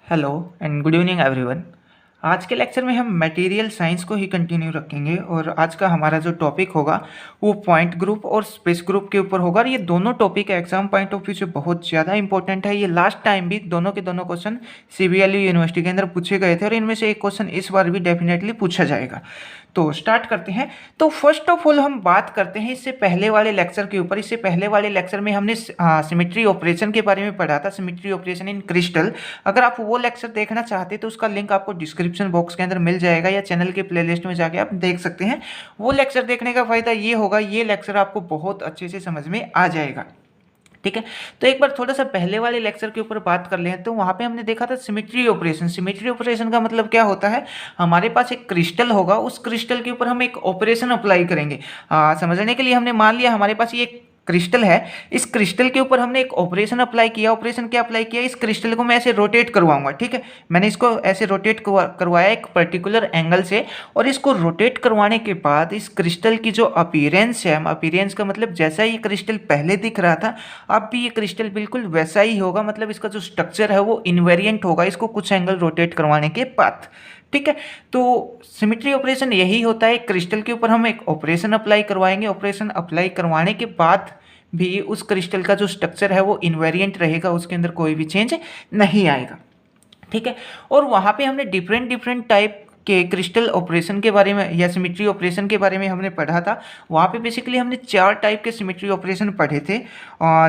Hello and good evening everyone. आज के lecture में हम मटेरियल साइंस को ही कंटिन्यू रखेंगे और आज का हमारा जो टॉपिक होगा वो पॉइंट ग्रुप और स्पेस ग्रुप के ऊपर होगा। और ये दोनों topic exam point of view से बहुत ज़्यादा इंपॉर्टेंट है। ये लास्ट टाइम भी दोनों के दोनों क्वेश्चन सीबीएलयू यूनिवर्सिटी के अंदर पूछे गए थे और इनमें से एक क्वेश्चन इस बार भी डेफिनेटली पूछा जाएगा। तो स्टार्ट करते हैं। तो फर्स्ट ऑफ ऑल हम बात करते हैं इससे पहले वाले लेक्चर के ऊपर। इससे पहले वाले लेक्चर में हमने सिमेट्री ऑपरेशन के बारे में पढ़ा था, सिमेट्री ऑपरेशन इन क्रिस्टल। अगर आप वो लेक्चर देखना चाहते हैं तो उसका लिंक आपको डिस्क्रिप्शन बॉक्स के अंदर मिल जाएगा या चैनल के प्लेलिस्ट में जाके आप देख सकते हैं। वो लेक्चर देखने का फायदा ये होगा, ये लेक्चर आपको बहुत अच्छे से समझ में आ जाएगा। ठीक है, तो एक बार थोड़ा सा पहले वाले लेक्चर के ऊपर बात कर लें। तो वहाँ पे हमने देखा था सिमेट्री ऑपरेशन। सिमेट्री ऑपरेशन का मतलब क्या होता है, हमारे पास एक क्रिस्टल होगा, उस क्रिस्टल के ऊपर हम एक ऑपरेशन अप्लाई करेंगे। समझने के लिए हमने मान लिया हमारे पास ये क्रिस्टल है, इस क्रिस्टल के ऊपर हमने एक ऑपरेशन अप्लाई किया। ऑपरेशन क्या अप्लाई किया, इस क्रिस्टल को मैं ऐसे रोटेट करवाऊंगा। ठीक है, मैंने इसको ऐसे रोटेट करवाया एक पर्टिकुलर एंगल से, और इसको रोटेट करवाने के बाद इस क्रिस्टल की जो अपीयरेंस है, अपीयरेंस का मतलब जैसा ये क्रिस्टल पहले दिख रहा था अब भी ये क्रिस्टल बिल्कुल वैसा ही होगा। मतलब इसका जो स्ट्रक्चर है वो इनवेरिएंट होगा इसको कुछ एंगल रोटेट करवाने के बाद। ठीक है, तो सिमेट्री ऑपरेशन यही होता है, क्रिस्टल के ऊपर हम एक ऑपरेशन अप्लाई करवाएंगे। ऑपरेशन अप्लाई करवाने के बाद भी उस क्रिस्टल का जो स्ट्रक्चर है वो इनवेरिएंट रहेगा, उसके अंदर कोई भी चेंज नहीं आएगा। ठीक है, और वहाँ पे हमने डिफरेंट टाइप के क्रिस्टल ऑपरेशन के बारे में या सिमेट्री ऑपरेशन के बारे में हमने पढ़ा था। वहाँ पे बेसिकली हमने 4 टाइप के सिमेट्री ऑपरेशन पढ़े थे।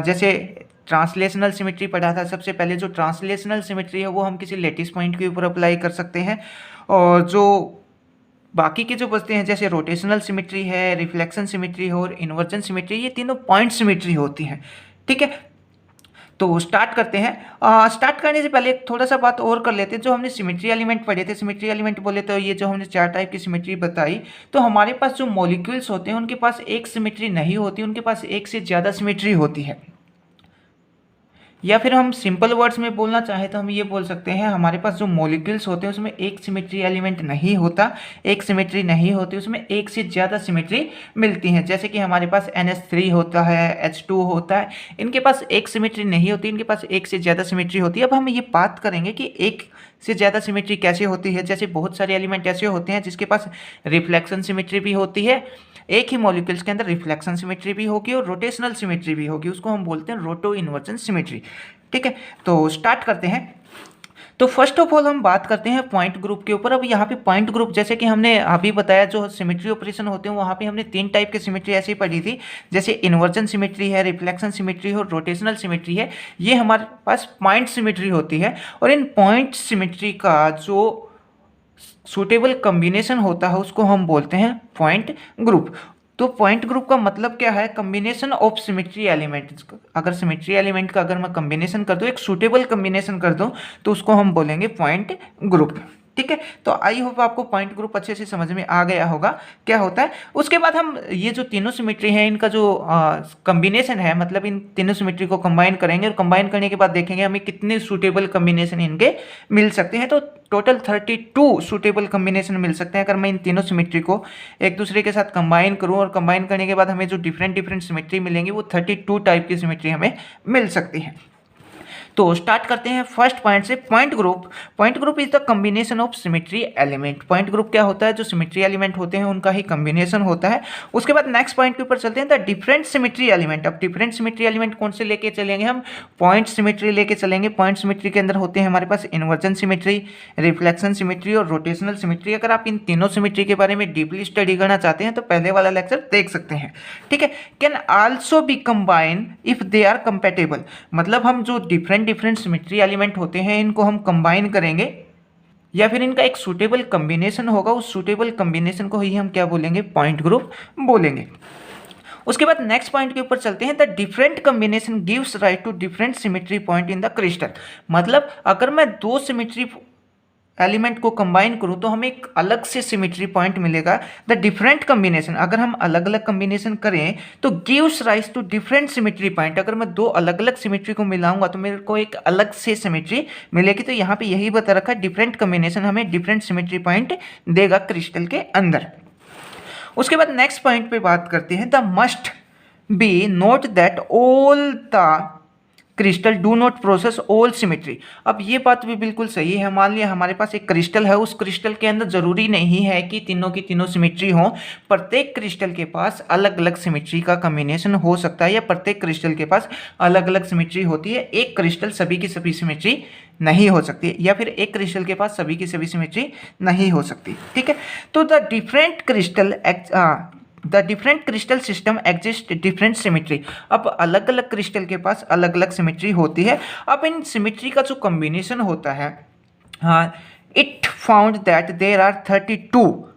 जैसे ट्रांसलेशनल सिमेट्री पढ़ा था। सबसे पहले जो ट्रांसलेशनल सिमेट्री है वो हम किसी लेटिस पॉइंट के ऊपर अप्लाई कर सकते हैं, और जो बाकी के जो बचते हैं जैसे रोटेशनल सिमेट्री है, रिफ्लेक्शन सिमेट्री है और इन्वर्जन सिमेट्री, ये तीनों पॉइंट सिमेट्री होती हैं। ठीक है, तो स्टार्ट करते हैं। स्टार्ट करने से पहले थोड़ा सा बात और कर लेते हैं। जो हमने सिमेट्री एलिमेंट पढ़े थे, सिमेट्री एलिमेंट बोले तो ये जो हमने 4 टाइप की सिमेट्री बताई, तो हमारे पास जो मॉलिक्यूल्स होते हैं उनके पास एक सिमेट्री नहीं होती, उनके पास एक से ज़्यादा सिमेट्री होती है। या फिर हम सिंपल वर्ड्स में बोलना चाहें तो हम ये बोल सकते हैं, हमारे पास जो मॉलिक्यूल्स होते हैं उसमें एक सिमेट्री एलिमेंट नहीं होता, एक सिमेट्री नहीं होती, उसमें एक से ज़्यादा सिमेट्री मिलती हैं। जैसे कि हमारे पास NH3 होता है, H2 होता है, इनके पास एक सिमेट्री नहीं होती, इनके पास एक से ज़्यादा सिमेट्री होती है। अब हम ये बात करेंगे कि एक से ज़्यादा सिमेट्री कैसे होती है। जैसे बहुत सारे एलिमेंट ऐसे होते हैं जिसके पास रिफ्लेक्शन सिमेट्री भी होती है, एक ही मॉलिक्यूल्स के अंदर रिफ्लेक्शन सिमेट्री भी होगी और रोटेशनल सिमेट्री भी होगी, उसको हम बोलते हैं रोटो इन्वर्जन सिमेट्री। ठीक है, तो स्टार्ट करते हैं। तो फर्स्ट ऑफ ऑल हम बात करते हैं पॉइंट ग्रुप के ऊपर। अब यहाँ पे पॉइंट ग्रुप जैसे कि हमने अभी बताया, जो सिमेट्री ऑपरेशन होते हैं वहाँ पे हमने 3 टाइप के सिमेट्री ऐसी पढ़ी थी, जैसे इन्वर्जन सिमेट्री है, रिफ्लेक्शन सिमेट्री है और रोटेशनल सिमेट्री है। ये हमारे पास पॉइंट सिमेट्री होती है, और इन पॉइंट सिमेट्री का जो सूटेबल कम्बिनेशन होता है उसको हम बोलते हैं पॉइंट ग्रुप। तो पॉइंट ग्रुप का मतलब क्या है, कम्बिनेशन ऑफ सिमेट्री एलिमेंट्स। अगर सिमेट्री एलिमेंट का अगर मैं कम्बिनेशन कर दूं, एक सूटेबल कम्बिनेशन कर दूं, तो उसको हम बोलेंगे पॉइंट ग्रुप। ठीक है, तो आई होप आपको पॉइंट ग्रुप अच्छे से समझ में आ गया होगा क्या होता है। उसके बाद हम ये जो तीनों सिमेट्री हैं इनका जो कम्बिनेशन है, मतलब इन तीनों सिमेट्री को कंबाइन करेंगे और कंबाइन करने के बाद देखेंगे हमें कितने सूटेबल कम्बिनेशन इनके मिल सकते हैं। तो टोटल 32 सूटेबल कम्बिनेशन मिल सकते हैं अगर मैं इन तीनों सिमेट्री को एक दूसरे के साथ कंबाइन करूं, और कंबाइन करने के बाद हमें जो डिफरेंट सिमेट्री मिलेंगी वो 32 टाइप की सिमेट्री हमें मिल सकती है। तो स्टार्ट करते हैं फर्स्ट पॉइंट से। Point group, point group is the combination of symmetry element. Point group क्या होता है, जो सिमेट्री एलिमेंट होते हैं उनका ही कॉम्बिनेशन होता है। उसके बाद नेक्स्ट पॉइंट के ऊपर चलते हैं, द डिफरेंट सिमेट्री एलिमेंट। अब डिफरेंट सिमेट्री एलिमेंट कौन से लेके चलेंगे, हम पॉइंट सिमेट्री लेके चलेंगे। पॉइंट सिमेट्री के अंदर होते हैं हमारे पास इन्वर्जन सिमेट्री, रिफ्लेक्शन सिमेट्री और रोटेशनल सिमेट्री। अगर आप इन तीनों सिमेट्री के बारे में डीपली स्टडी करना चाहते हैं तो पहले वाला लेक्चर देख सकते हैं। ठीक है, can also be combine if they are compatible. मतलब हम जो डिफरेंट सिमेट्री एलिमेंट होते हैं इनको हम कंबाइन करेंगे या फिर इनका एक सूटेबल कॉम्बिनेशन होगा, उस सूटेबल कॉम्बिनेशन को ही हम क्या बोलेंगे, पॉइंट ग्रुप बोलेंगे। उसके बाद नेक्स्ट पॉइंट के ऊपर चलते हैं, the different combination gives right to different symmetry point in the crystal. मतलब अगर मैं 2 सिमेट्री एलिमेंट को कंबाइन करूं तो हमें एक अलग से सिमेट्री पॉइंट मिलेगा। द डिफरेंट कॉम्बिनेशन, अगर हम अलग अलग कॉम्बिनेशन करें तो gives rise to different symmetry point. अगर मैं 2 अलग अलग सिमेट्री को मिलाऊंगा तो मेरे को एक अलग से सिमेट्री मिलेगी। तो यहाँ पे यही बता रखा है, डिफरेंट कॉम्बिनेशन हमें डिफरेंट सिमेट्री पॉइंट देगा क्रिस्टल के अंदर। उसके बाद नेक्स्ट पॉइंट पे बात करते हैं, the must be note that all the crystal do not process all symmetry. अब ये बात भी बिल्कुल सही है। मान लिया हमारे पास एक क्रिस्टल है, उस क्रिस्टल के अंदर जरूरी नहीं है कि तीनों की तीनों सिमेट्री हो। प्रत्येक क्रिस्टल के पास अलग अलग सिमेट्री का कॉम्बिनेशन हो सकता है, या प्रत्येक क्रिस्टल के पास अलग अलग सिमेट्री होती है। एक क्रिस्टल सभी की सभी सिमेट्री नहीं हो सकती, या फिर एक क्रिस्टल के पास सभी की सभी सिमेट्री नहीं हो सकती। ठीक है, तो the different crystal system exist different symmetry. अब अलग अलग क्रिस्टल के पास अलग अलग सिमेट्री होती है। अब इन सिमेट्री का जो कॉम्बिनेशन होता है, हाँ, it found that there are 32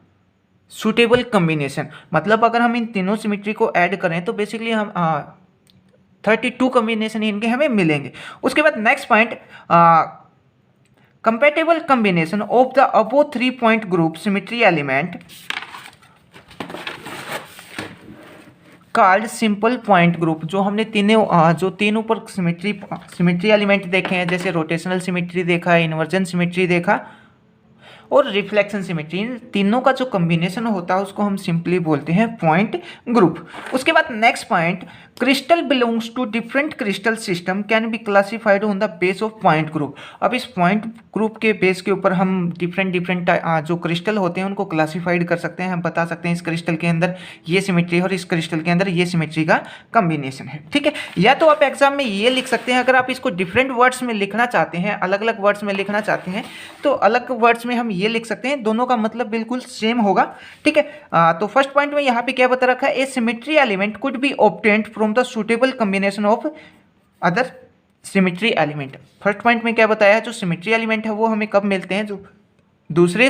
suitable combination. मतलब अगर हम इन तीनों सिमेट्री को ऐड करें तो बेसिकली हम 32 कॉम्बिनेशन इनके हमें मिलेंगे। उसके बाद next point, compatible combination of the above 3 point group symmetry element called simple point group. जो हमने जो तीन ऊपर सिमेट्री एलिमेंट देखे हैं, जैसे रोटेशनल सिमेट्री देखा, इन्वर्जन सिमेट्री देखा और रिफ्लेक्शन सिमेट्री, इन तीनों का जो कॉम्बिनेशन होता है उसको हम सिंपली बोलते हैं पॉइंट ग्रुप। उसके बाद next point, crystal belongs to different crystal system can be classified on the base of point group. अब इस पॉइंट ग्रुप के बेस के ऊपर हम डिफरेंट जो क्रिस्टल होते हैं उनको क्लासिफाइड कर सकते हैं। हम बता सकते हैं इस क्रिस्टल के अंदर ये सिमेट्री है और इस क्रिस्टल के अंदर ये सिमेट्री का कॉम्बिनेशन है। ठीक है, या तो आप एग्जाम में ये लिख सकते हैं, अगर आप इसको डिफरेंट वर्ड्स में लिखना चाहते हैं, अलग अलग वर्ड्स में लिखना चाहते हैं, तो अलग वर्ड्स में हम ये लिख सकते हैं, दोनों का मतलब बिल्कुल सेम होगा। ठीक है, तो फर्स्ट पॉइंट में यहाँ पे क्या बता रखा है, a symmetry element could be obtained from the suitable combination of other symmetry element. First point में क्या बताया है, जो सिमेट्री एलिमेंट है वो हमें कब मिलते हैं, जो दूसरे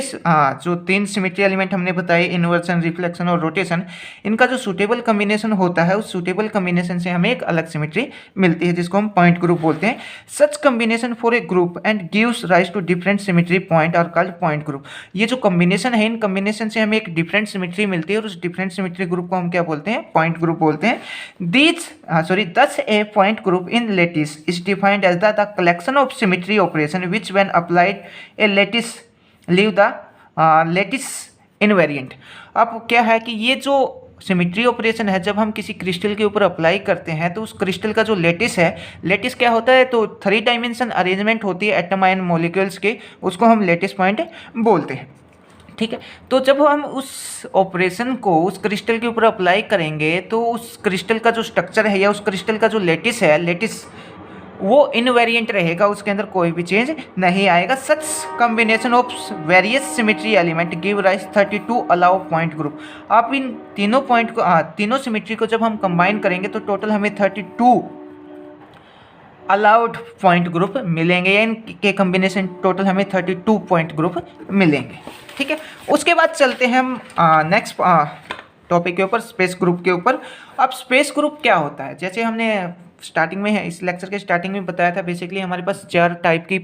जो तीन सिमेट्री एलिमेंट हमने बताए, इन्वर्सन, रिफ्लेक्शन और रोटेशन, इनका जो सूटेबल कॉम्बिनेशन होता है उस सूटेबल कॉम्बिनेशन से हमें एक अलग सिमेट्री मिलती है जिसको हम पॉइंट ग्रुप बोलते हैं। Such combination for a group and gives rise to different symmetry point are called point group. ये जो कॉम्बिनेशन है, इन कॉम्बिनेशन से हमें एक डिफरेंट सिमेट्री मिलती है और उस डिफरेंट सिमेट्री ग्रुप को हम क्या बोलते हैं, पॉइंट ग्रुप बोलते हैं। Thus a point group in lattice is defined as the collection of symmetry operation which when applied a lattice leave the lattice invariant। अब क्या है कि ये जो सिमेट्री ऑपरेशन है जब हम किसी क्रिस्टल के ऊपर अप्लाई करते हैं तो उस क्रिस्टल का जो लेटिस है, लेटिस क्या होता है, तो 3 डायमेंशन अरेंजमेंट होती है एटम एंड मॉलिक्यूल्स के, उसको हम लेटिस पॉइंट बोलते हैं। ठीक है, तो जब हम उस ऑपरेशन को उस क्रिस्टल के ऊपर अप्लाई करेंगे तो उस क्रिस्टल का जो स्ट्रक्चर है या उस क्रिस्टल का जो लेटिस है, लेटिस वो इनवेरिएंट रहेगा, उसके अंदर कोई भी चेंज नहीं आएगा। Such combination of various symmetry element give rise 32 allowed point group. आप इन तीनों पॉइंट को तीनों सिमेट्री को जब हम कंबाइन करेंगे तो टोटल हमें 32 अलाउड पॉइंट ग्रुप मिलेंगे, या इनके कॉम्बिनेशन टोटल हमें 32 पॉइंट ग्रुप मिलेंगे। ठीक है, उसके बाद चलते हैं हम नेक्स्ट टॉपिक के ऊपर, स्पेस ग्रुप के ऊपर। अब स्पेस ग्रुप क्या होता है, जैसे हमने स्टार्टिंग में है, इस लेक्चर के स्टार्टिंग में बताया था, बेसिकली हमारे पास 4 टाइप की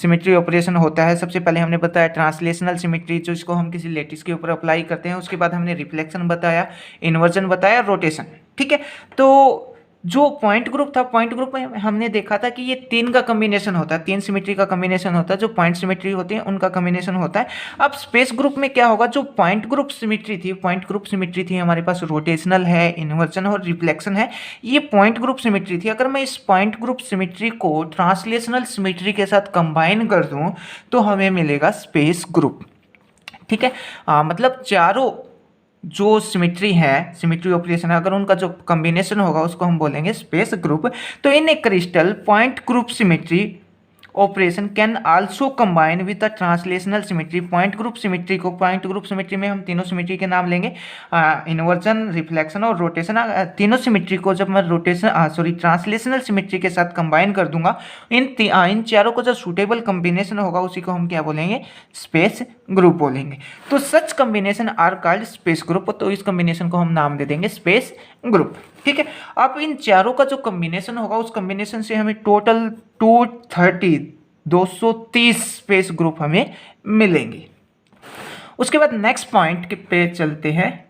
सिमेट्री ऑपरेशन होता है। सबसे पहले हमने बताया ट्रांसलेशनल सिमेट्री, जो इसको हम किसी लेटिस के ऊपर अप्लाई करते हैं। उसके बाद हमने रिफ्लेक्शन बताया, इन्वर्जन बताया, रोटेशन। ठीक है, तो जो पॉइंट ग्रुप था, पॉइंट ग्रुप में हमने देखा था कि ये 3 का कॉम्बिनेशन होता है, 3 सिमेट्री का कॉम्बिनेशन होता है, जो पॉइंट सिमेट्री होती है उनका कॉम्बिनेशन होता है। अब स्पेस ग्रुप में क्या होगा, जो पॉइंट ग्रुप सिमेट्री थी, पॉइंट ग्रुप सिमेट्री थी हमारे पास, रोटेशनल है, इन्वर्जन और रिफ्लेक्शन है, ये पॉइंट ग्रुप सिमेट्री थी। अगर मैं इस पॉइंट ग्रुप सिमेट्री को ट्रांसलेशनल सिमेट्री के साथ कंबाइन कर दूं तो हमें मिलेगा स्पेस ग्रुप। ठीक है, मतलब चारों जो सिमेट्री है, सिमेट्री ऑपरेशन है, अगर उनका जो कॉम्बिनेशन होगा उसको हम बोलेंगे स्पेस ग्रुप। तो in a crystal point group symmetry operation can also combine with the translational symmetry. Point group symmetry को, पॉइंट ग्रुप सिमेट्री में हम तीनों सिमेट्री के नाम लेंगे, इन्वर्जन, रिफ्लेक्शन और रोटेशन। तीनों सिमेट्री को जब मैं ट्रांसलेशनल सिमेट्री के साथ कंबाइन कर दूंगा, इन चारों को जो सूटेबल कॉम्बिनेशन होगा उसी को हम क्या बोलेंगे, स्पेस ग्रुप बोलेंगे। तो such combination are called space group, तो इस कॉम्बिनेशन को हम नाम दे देंगे स्पेस ग्रुप। ठीक है, अब इन चारों का जो कॉम्बिनेशन होगा उस कॉम्बिनेशन से हमें टोटल 230 स्पेस ग्रुप हमें मिलेंगे। उसके बाद नेक्स्ट पॉइंट पे चलते हैं,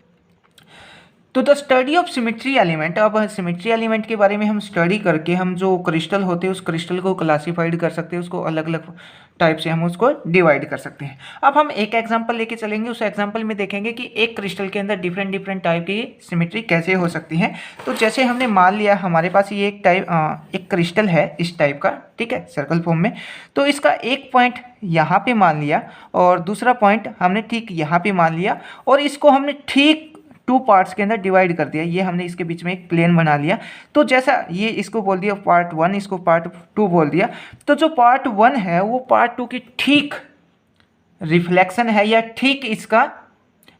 तो the study of symmetry element, अब सिमेट्री एलिमेंट के बारे में हम स्टडी करके हम जो क्रिस्टल होते हैं उस क्रिस्टल को क्लासीफाइड कर सकते हैं, उसको अलग अलग टाइप से हम उसको डिवाइड कर सकते हैं। अब हम एक एग्जांपल लेके चलेंगे, उस एग्जांपल में देखेंगे कि एक क्रिस्टल के अंदर डिफरेंट डिफरेंट टाइप की सिमेट्री कैसे हो सकती है। तो जैसे हमने मान लिया हमारे पास ये एक क्रिस्टल है इस टाइप का, ठीक है, सर्कल फॉर्म में। तो इसका एक पॉइंट यहाँ पे मान लिया और दूसरा पॉइंट हमने ठीक यहाँ पे मान लिया, और इसको हमने ठीक 2 पार्ट्स के अंदर डिवाइड कर दिया। ये हमने इसके बीच में एक प्लेन बना लिया। तो जैसा ये इसको बोल दिया पार्ट 1, इसको पार्ट 2 बोल दिया। तो जो पार्ट 1 है वो पार्ट 2 की ठीक रिफ्लेक्शन है या ठीक इसका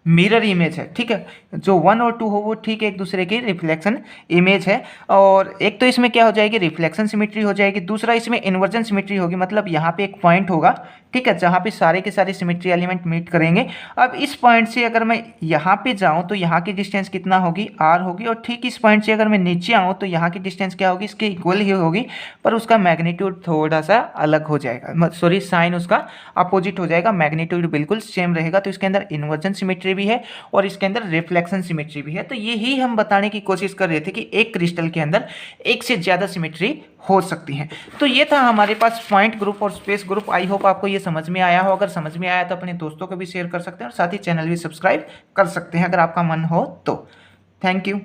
मिरर इमेज है, ठीक है। जो 1 और 2 हो वो ठीक एक दूसरे की रिफ्लेक्शन इमेज है। और एक तो इसमें क्या हो जाएगी, रिफ्लेक्शन सिमेट्री हो जाएगी, दूसरा इसमें इन्वर्जन सिमेट्री होगी। मतलब यहाँ पे एक पॉइंट होगा, ठीक है, जहाँ पे सारे के सारे सिमेट्री एलिमेंट मीट करेंगे। अब इस पॉइंट से अगर मैं यहाँ पे जाऊँ तो यहाँ की डिस्टेंस कितना होगी, r होगी, और ठीक इस पॉइंट से अगर मैं नीचे आऊँ तो यहाँ की डिस्टेंस क्या होगी, इसके इक्वल ही होगी, पर उसका मैग्नीट्यूड थोड़ा सा अलग हो जाएगा, सॉरी साइन उसका अपोजिट हो जाएगा, मैग्नीट्यूड बिल्कुल सेम रहेगा। तो इसके अंदर इन्वर्जन सिमेट्री भी है और इसके अंदर रिफ्लेक्शन सिमेट्री भी है। तो यही हम बताने की कोशिश कर रहे थे कि एक क्रिस्टल के अंदर एक से ज़्यादा सिमेट्री हो सकती है। तो ये था हमारे पास पॉइंट ग्रुप और स्पेस ग्रुप। आई होप आपको ये समझ में आया हो। अगर समझ में आया तो अपने दोस्तों को भी शेयर कर सकते हैं और साथ ही चैनल भी सब्सक्राइब कर सकते हैं अगर आपका मन हो तो। Thank you.